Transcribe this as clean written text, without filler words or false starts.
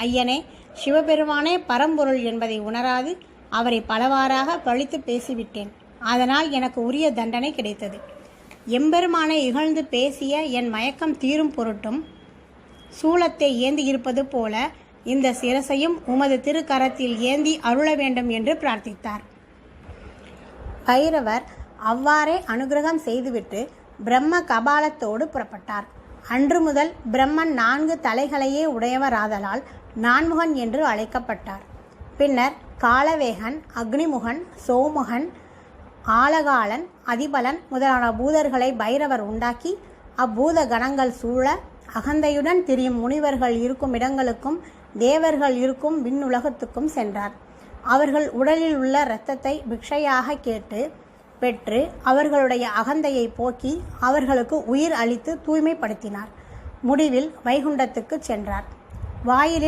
ஐயனே, சிவபெருமானே பரம்பொருள் என்பதை உணராது அவரை பலவாறாக பழித்து பேசிவிட்டேன். அதனால் எனக்கு உரிய தண்டனை கிடைத்தது. எம்பெருமானை இகழ்ந்து பேசிய என் மயக்கம் தீரும் பொருட்டும் சூலத்தை ஏந்தி இருப்பது போல இந்த சிரசையும் உமது திருக்கரத்தில் ஏந்தி அருள வேண்டும் என்று பிரார்த்தித்தார். பைரவர் அவ்வாறே அனுகிரகம் செய்துவிட்டு பிரம்ம கபாலத்தோடு புறப்பட்டார். அன்று முதல் பிரம்மன் 4 தலைகளையே உடையவராதலால் நான்முகன் என்று அழைக்கப்பட்டார். பின்னர் காலவேகன், அக்னிமுகன், சோமுகன், ஆலகாலன், அதிபலன் முதலான பூதர்களை பைரவர் உண்டாக்கி அப்பூத கணங்கள் சூழ அகந்தையுடன் திரியும் முனிவர்கள் இருக்கும் இடங்களுக்கும் தேவர்கள் இருக்கும் விண்ணுலகத்துக்கும் சென்றார். அவர்கள் உடலில் உள்ள இரத்தத்தை பிக்ஷையாக கேட்டு பெற்று அவர்களுடைய அகந்தையை போக்கி அவர்களுக்கு உயிர் அளித்து தூய்மைப்படுத்தினார். முடிவில் வைகுண்டத்துக்கு சென்றார். வாயிலில்